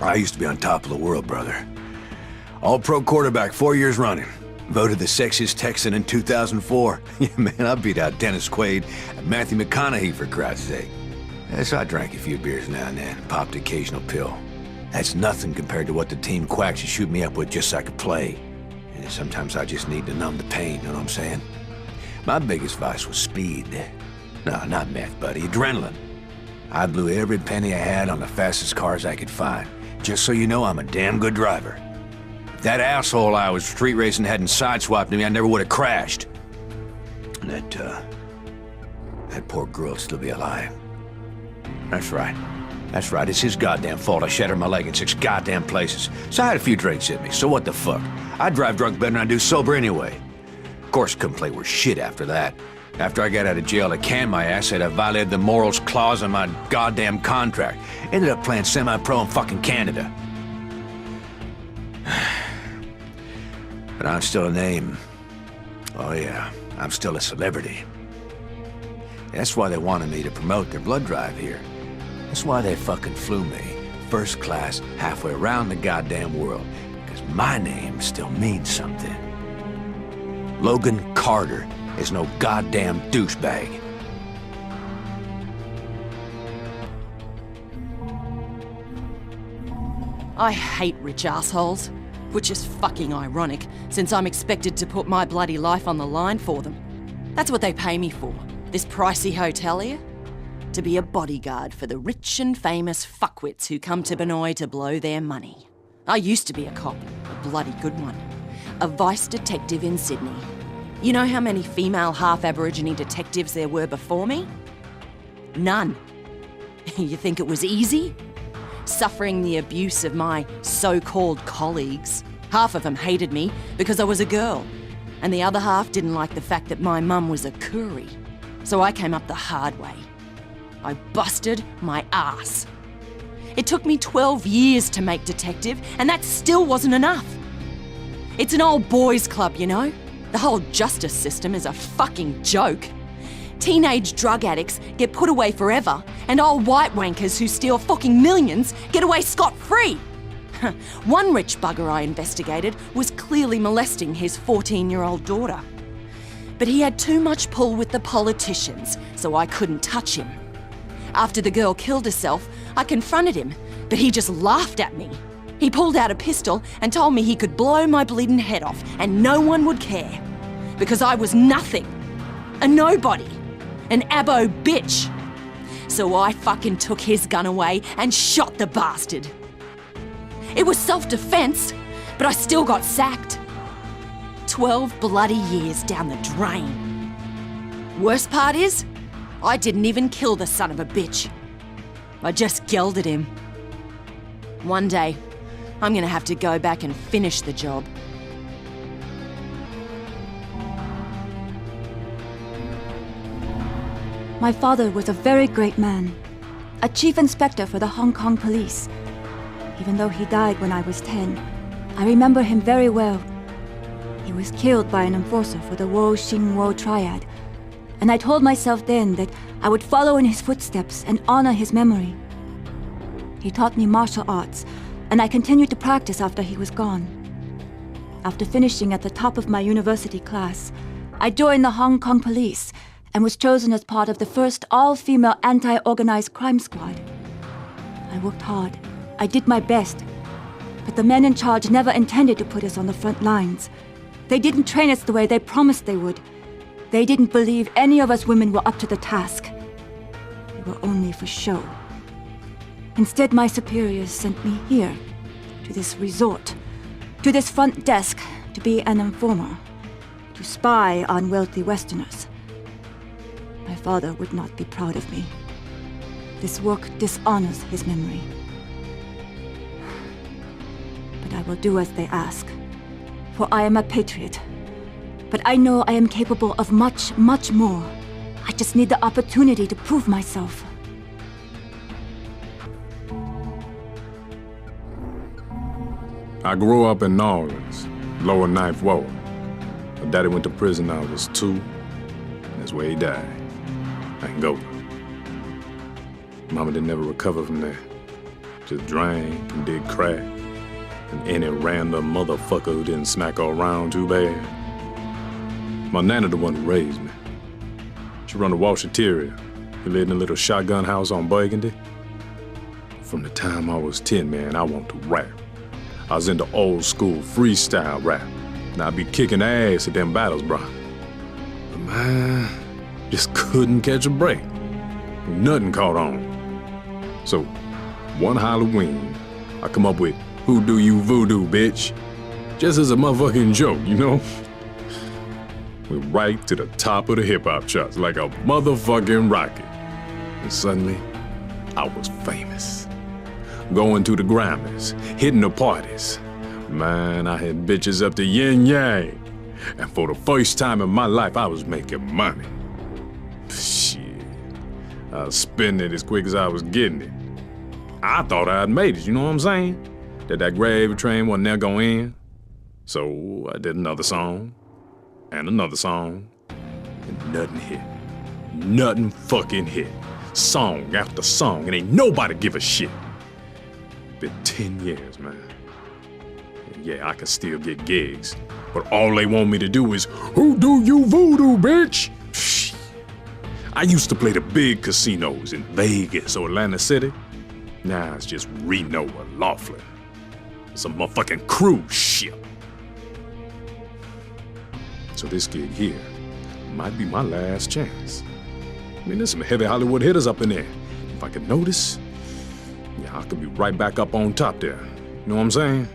I used to be on top of the world, brother. All-pro quarterback 4 years running. Voted the sexiest Texan in 2004. Yeah, man, I beat out Dennis Quaid and Matthew McConaughey, for Christ's sake. Yeah, so I drank a few beers now and then, popped an occasional pill. That's nothing compared to what the team quacks would shoot me up with just so I could play. And sometimes I just need to numb the pain, you know what I'm saying? My biggest vice was speed. No, not meth, buddy, adrenaline. I blew every penny I had on the fastest cars I could find. Just so you know, I'm a damn good driver. If that asshole I was street racing hadn't sideswiped me, I never would have crashed. And that poor girl'd still be alive. That's right. That's right, it's his goddamn fault I shattered my leg in 6 goddamn places. So I had a few drinks in me, so what the fuck? I drive drunk better than I do sober anyway. Of course, couldn't play worse shit after that. After I got out of jail, they canned my ass, said I violated the morals clause in my goddamn contract. Ended up playing semi-pro in fucking Canada. But I'm still a name. Oh yeah, I'm still a celebrity. That's why they wanted me to promote their blood drive here. That's why they fucking flew me, first class, halfway around the goddamn world. Because my name still means something. Logan Carter is no goddamn douchebag. I hate rich assholes. Which is fucking ironic, since I'm expected to put my bloody life on the line for them. That's what they pay me for, this pricey hotel here. To be a bodyguard for the rich and famous fuckwits who come to Benoi to blow their money. I used to be a cop, a bloody good one. A vice detective in Sydney. You know how many female half-Aborigine detectives there were before me? None. You think it was easy? Suffering the abuse of my so-called colleagues. Half of them hated me because I was a girl, and the other half didn't like the fact that my mum was a Koori. So I came up the hard way. I busted my ass. It took me 12 years to make detective, and that still wasn't enough. It's an old boys' club, you know? The whole justice system is a fucking joke. Teenage drug addicts get put away forever, and old white wankers who steal fucking millions get away scot-free. One rich bugger I investigated was clearly molesting his 14-year-old daughter. But he had too much pull with the politicians, so I couldn't touch him. After the girl killed herself, I confronted him, but he just laughed at me. He pulled out a pistol and told me he could blow my bleeding head off and no one would care. Because I was nothing. A nobody. An abo bitch. So I fucking took his gun away and shot the bastard. It was self-defense, but I still got sacked. 12 bloody years down the drain. Worst part is, I didn't even kill the son of a bitch. I just gelded him. One day, I'm gonna have to go back and finish the job. My father was a very great man, a chief inspector for the Hong Kong police. Even though he died when I was 10, I remember him very well. He was killed by an enforcer for the Wo Xing Wo triad, and I told myself then that I would follow in his footsteps and honor his memory. He taught me martial arts, and I continued to practice after he was gone. After finishing at the top of my university class, I joined the Hong Kong police and was chosen as part of the first all-female anti-organized crime squad. I worked hard. I did my best. But the men in charge never intended to put us on the front lines. They didn't train us the way they promised they would. They didn't believe any of us women were up to the task. They were only for show. Instead, my superiors sent me here, to this resort, to this front desk, to be an informer, to spy on wealthy Westerners. My father would not be proud of me. This work dishonors his memory. But I will do as they ask, for I am a patriot. But I know I am capable of much, much more. I just need the opportunity to prove myself. I grew up in New Orleans, lower Ninth Ward. My daddy went to prison when I was 2, and that's where he died. Angola. Mama didn't ever recover from that. Just drank and did crack. And any random motherfucker who didn't smack her around too bad. My nana the one who raised me. She run a washateria. We lived in a little shotgun house on Burgundy. From the time I was 10, man, I want to rap. I was into old school freestyle rap. And I'd be kicking ass at them battles, bro. But man, just couldn't catch a break. Nothing caught on. So, one Halloween, I come up with "Who Do You Voodoo, Bitch?" Just as a motherfucking joke, you know? Went right to the top of the hip-hop charts like a motherfucking rocket. And suddenly, I was famous. Going to the Grammys, hitting the parties. Man, I had bitches up to yin yang. And for the first time in my life, I was making money. Shit. I was spending it as quick as I was getting it. I thought I'd made it, you know what I'm saying? That gravy train wasn't never gonna end. So I did another song, and another song, and nothing hit. Nothing fucking hit. Song after song, and ain't nobody give a shit. Been 10 years, man. And yeah, I can still get gigs, but all they want me to do is, "Who do you voodoo, bitch?" Shit. I used to play the big casinos in Vegas or Atlantic City. Now it's just Reno or Laughlin. It's a motherfucking cruise ship. So this gig here might be my last chance. I mean, there's some heavy Hollywood hitters up in there. If I could notice, yeah, I could be right back up on top there. You know what I'm saying?